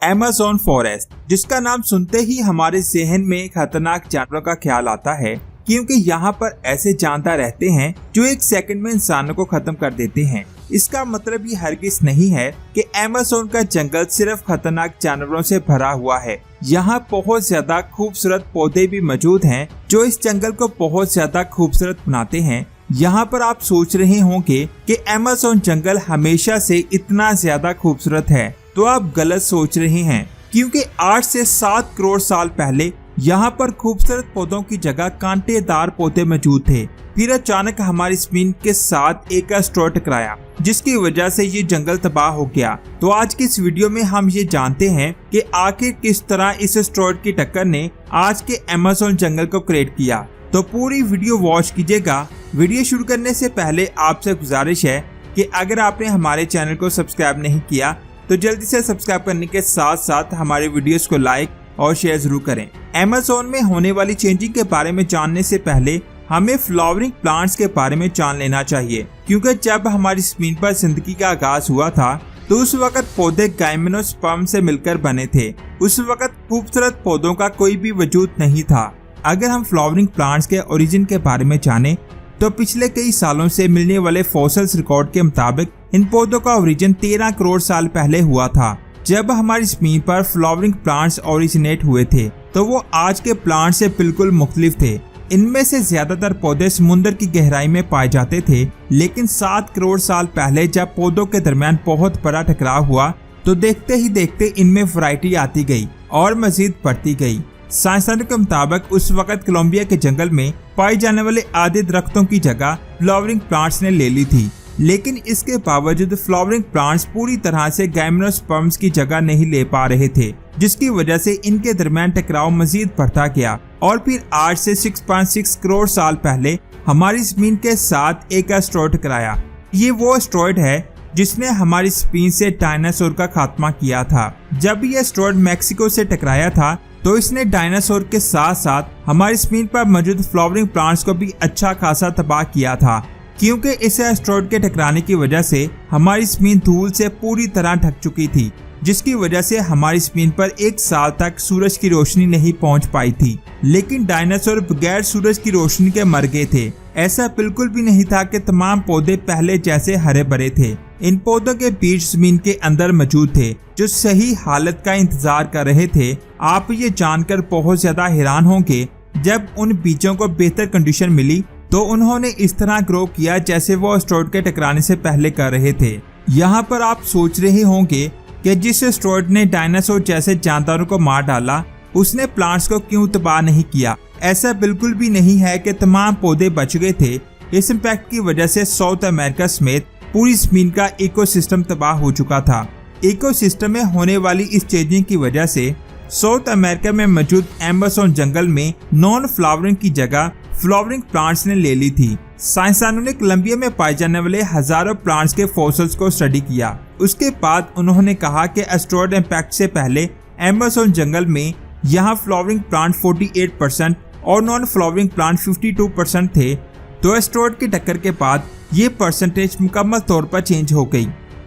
Amazon forest, जिसका नाम सुनते ही हमारे ज़हन में खतरनाक जानवरों का ख्याल आता है, क्योंकि यहाँ पर ऐसे जानदार रहते हैं जो एक सेकंड में इंसानों को खत्म कर देते हैं। इसका मतलब ये हरगिज नहीं है कि अमेज़न का जंगल सिर्फ खतरनाक जानवरों से भरा हुआ है। यहाँ बहुत ज्यादा खूबसूरत पौधे भी मौजूद हैं जो इस जंगल को बहुत ज्यादा खूबसूरत बनाते हैं। यहाँ पर आप सोच रहे होंगे कि अमेज़न जंगल हमेशा से इतना ज्यादा खूबसूरत है, तो आप गलत सोच रहे हैं, क्योंकि 8 से 7 करोड़ साल पहले यहाँ पर खूबसूरत पौधों की जगह कांटेदार पौधे मौजूद थे। फिर अचानक हमारी जमीन के साथ एक एस्टेरॉयड टकराया, जिसकी वजह से ये जंगल तबाह हो गया। तो आज की इस वीडियो में हम ये जानते हैं कि आखिर किस तरह इस एस्टेरॉयड की टक्कर ने आज के अमेज़न जंगल को क्रिएट किया। तो पूरी वीडियो वॉच कीजिएगा। वीडियो शुरू करने से पहले आपसे गुजारिश है कि अगर आपने हमारे चैनल को सब्सक्राइब नहीं किया तो जल्दी से सब्सक्राइब करने के साथ साथ हमारे वीडियोस को लाइक और शेयर जरूर करें। अमेज़न में होने वाली चेंजिंग के बारे में जानने से पहले हमें फ्लावरिंग प्लांट्स के बारे में जान लेना चाहिए, क्योंकि जब हमारी जमीन पर जिंदगी का आगाज हुआ था तो उस वक्त पौधे गाइमेनोस्पर्म से मिलकर बने थे। उस वक्त खूबसूरत पौधों का कोई भी वजूद नहीं था। अगर हम फ्लावरिंग प्लांट्स के ओरिजिन के बारे में जाने तो पिछले कई सालों से मिलने वाले फॉसिल्स रिकॉर्ड के मुताबिक इन पौधों का ओरिजिन 13 करोड़ साल पहले हुआ था। जब हमारी जमीन पर फ्लावरिंग प्लांट्स ओरिजिनेट हुए थे तो वो आज के प्लांट से बिल्कुल मुख्तलिफ थे। इनमें से ज्यादातर पौधे समुद्र की गहराई में पाए जाते थे, लेकिन 7 करोड़ साल पहले जब पौधों के दरमियान बहुत बड़ा टकराव हुआ तो देखते ही देखते इनमें वैरायटी आती गई और मजीद बढ़ती गई। साइंसदानों के मुताबिक उस वक्त कोलंबिया के जंगल में पाए जाने वाले आधे दरख्तों की जगह फ्लावरिंग प्लांट्स ने ले ली थी, लेकिन इसके बावजूद फ्लावरिंग प्लांट्स पूरी तरह से गाइमेनोस्पर्म्स की जगह नहीं ले पा रहे थे, जिसकी वजह से इनके दरमियान टकराव मजीद बढ़ता गया। और फिर आज से 6.6 करोड़ साल पहले हमारी जमीन के साथ एक एस्टेरॉयड टकराया। ये वो एस्टेरॉयड है जिसने हमारी जमीन से डायनासोर का खात्मा किया था। जब ये एस्टेरॉयड मैक्सिको से टकराया था तो इसने डायनासोर के साथ साथ हमारी जमीन पर मौजूद फ्लावरिंग प्लांट्स को भी अच्छा खासा तबाह किया था, क्योंकि इस एस्टेरॉयड के टकराने की वजह से हमारी जमीन धूल से पूरी तरह ढक चुकी थी, जिसकी वजह से हमारी जमीन पर 1 साल तक सूरज की रोशनी नहीं पहुंच पाई थी। लेकिन डायनासोर बगैर सूरज की रोशनी के मर गए थे। ऐसा बिल्कुल भी नहीं था कि तमाम पौधे पहले जैसे हरे भरे थे। इन पौधों के बीज जमीन के अंदर मौजूद थे जो सही हालत का इंतजार कर रहे थे। आप ये जानकर बहुत ज्यादा हैरान होंगे, जब उन बीजों को बेहतर कंडीशन मिली तो उन्होंने इस तरह ग्रो किया जैसे वो एस्टेरॉयड के टकराने से पहले कर रहे थे। यहाँ पर आप सोच रहे होंगे कि जिस एस्टेरॉयड ने डायनासोर जैसे जानदारों को मार डाला उसने प्लांट्स को क्यों तबाह नहीं किया। ऐसा बिल्कुल भी नहीं है कि तमाम पौधे बच गए थे। इस इम्पैक्ट की वजह से साउथ अमेरिका समेत पूरी जमीन का इकोसिस्टम तबाह हो चुका था। इकोसिस्टम में होने वाली इस चेंजिंग की वजह से साउथ अमेरिका में मौजूद अमेज़न जंगल में नॉन फ्लावरिंग की जगह फ्लावरिंग प्लांट्स ने ले ली थी। साइंसदानों ने कोलंबिया में पाए जाने वाले हजारों प्लांट्स के फॉसिल्स को स्टडी किया। उसके बाद उन्होंने कहा कि एस्टेरॉयड इम्पैक्ट से पहले अमेज़न जंगल में यहाँ फ्लावरिंग प्लांट 48% और नॉन फ्लावरिंग प्लांट 52% थे। तो एस्टेरॉयड की टक्कर के बाद ये परसेंटेज मुकम्मल तौर पर चेंज हो गई,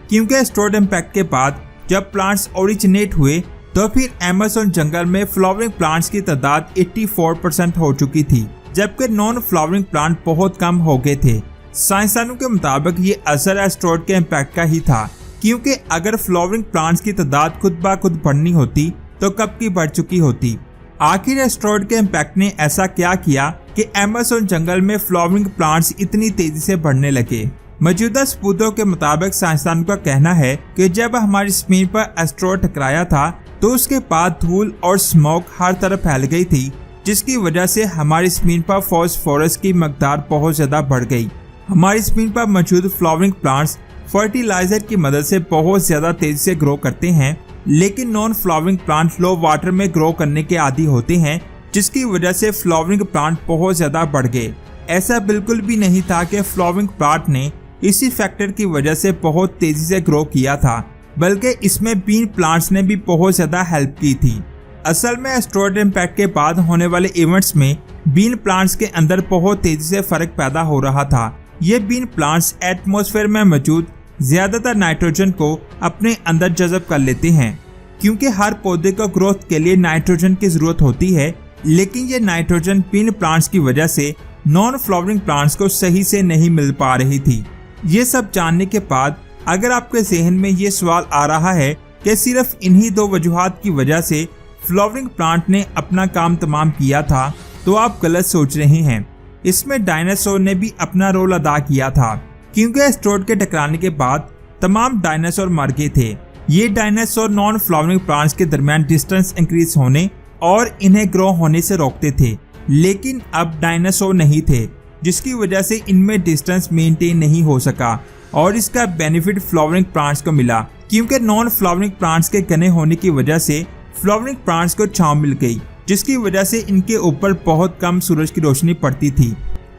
क्योंकि एस्टेरॉयड इम्पैक्ट के बाद जब प्लांट्स ओरिजिनेट हुए तो फिर अमेज़न जंगल में फ्लावरिंग प्लांट्स की तादाद 84% हो चुकी थी, जबकि नॉन फ्लावरिंग प्लांट बहुत कम हो गए थे। साइंसदानों के मुताबिक ये असर एस्टेरॉयड के इम्पैक्ट का ही था, क्योंकि अगर फ्लावरिंग प्लांट्स की तादाद खुद ब खुद बढ़नी होती तो कब की बढ़ चुकी होती। आखिर एस्टेरॉयड के इम्पैक्ट ने ऐसा क्या किया कि अमेज़न जंगल में फ्लावरिंग प्लांट्स इतनी तेजी से बढ़ने लगे। मौजूदा सबूतों के मुताबिक साइंसदानों का कहना है कि जब हमारी जमीन पर एस्टेरॉयड टकराया था तो उसके बाद धूल और स्मोक हर तरफ फैल गई थी, जिसकी वजह से हमारी जमीन पर फास्फोरस की मकदार बहुत ज्यादा बढ़ गई। हमारी जमीन पर मौजूद फ्लावरिंग प्लांट्स फर्टिलाइजर की मदद से बहुत ज्यादा तेजी से ग्रो करते हैं, लेकिन नॉन फ्लावरिंग प्लांट लो वाटर में ग्रो करने के आदी होते हैं, जिसकी वजह से फ्लावरिंग प्लांट बहुत ज्यादा बढ़ गए। ऐसा बिल्कुल भी नहीं था कि फ्लावरिंग प्लांट ने इसी फैक्टर की वजह से बहुत तेजी से ग्रो किया था, बल्कि इसमें बीन प्लांट्स ने भी बहुत ज्यादा हेल्प की थी। असल में एस्टेरॉयड इम्पैक्ट के बाद होने वाले इवेंट्स में बीन प्लांट्स के अंदर बहुत तेजी से फर्क पैदा हो रहा था। ये बीन प्लांट्स एटमॉस्फेयर में मौजूद ज्यादातर नाइट्रोजन को अपने अंदर जज़ब कर लेते हैं, क्योंकि हर पौधे को ग्रोथ के लिए नाइट्रोजन की जरूरत होती है, लेकिन ये नाइट्रोजन पिन प्लांट्स की वजह से नॉन फ्लावरिंग प्लांट्स को सही से नहीं मिल पा रही थी। ये सब जानने के बाद अगर आपके जहन में ये सवाल आ रहा है कि सिर्फ इन्हीं दो वजूहात की वजह से फ्लावरिंग प्लांट ने अपना काम तमाम किया था, तो आप गलत सोच रहे हैं। इसमें डायनासोर ने भी अपना रोल अदा किया था, क्योंकि एस्टेरॉयड के टकराने के बाद तमाम डायनासोर मर गए थे। ये डायनासोर नॉन फ्लावरिंग प्लांट्स के दरमियान डिस्टेंस इंक्रीज होने और इन्हें ग्रो होने से रोकते थे, लेकिन अब डायनासोर नहीं थे, जिसकी वजह से इनमें डिस्टेंस मेंटेन नहीं हो सका और इसका बेनिफिट फ्लावरिंग प्लांट्स को मिला, क्योंकि नॉन फ्लावरिंग प्लांट्स के घने होने की वजह से फ्लावरिंग प्लांट्स को छांव मिल गई, जिसकी वजह से इनके ऊपर बहुत कम सूरज की रोशनी पड़ती थी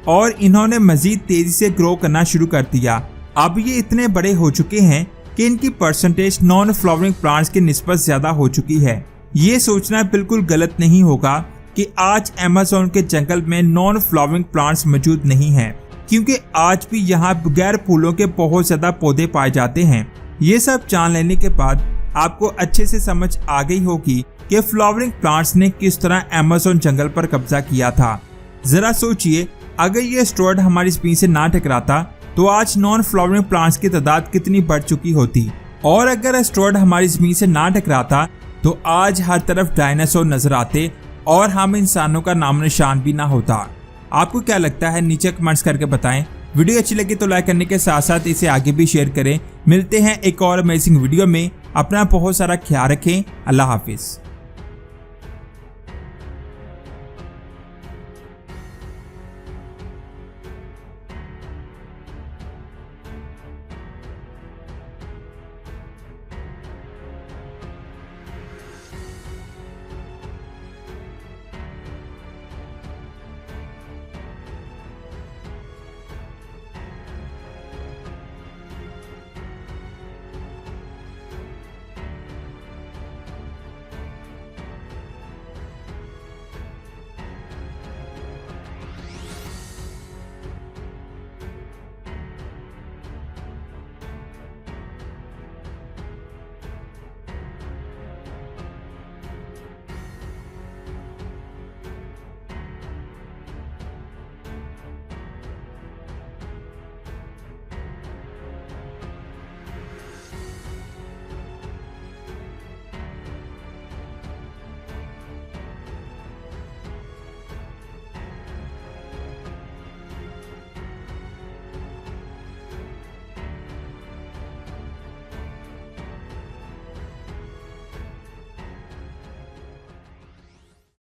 और इन्होंने मजीद तेजी से ग्रो करना शुरू कर दिया। अब ये इतने बड़े हो चुके हैं कि इनकी परसेंटेज नॉन फ्लावरिंग प्लांट्स की निस्बत ज्यादा हो चुकी है। ये सोचना बिल्कुल गलत नहीं होगा कि आज अमेज़न के जंगल में नॉन फ्लावरिंग प्लांट्स मौजूद नहीं हैं, क्योंकि आज भी यहाँ बगैर फूलों के बहुत ज्यादा पौधे पाए जाते हैं। ये सब जान लेने के बाद आपको अच्छे से समझ आ गई होगी कि फ्लावरिंग प्लांट्स ने किस तरह अमेज़न जंगल पर कब्जा किया था। जरा सोचिए, अगर ये एस्टेरॉयड हमारी ज़मीन से ना टकराता तो आज नॉन फ्लावरिंग प्लांट्स की तादाद कितनी बढ़ चुकी होती, और अगर एस्टेरॉयड हमारी ज़मीन से ना टकराता तो आज हर तरफ डायनासोर नजर आते और हम इंसानों का नाम निशान भी ना होता। आपको क्या लगता है, नीचे कमेंट्स करके बताएं। वीडियो अच्छी लगी तो लाइक करने के साथ साथ इसे आगे भी शेयर करें। मिलते हैं एक और अमेजिंग वीडियो में। अपना बहुत सारा ख्याल रखें। अल्लाह हाफिज।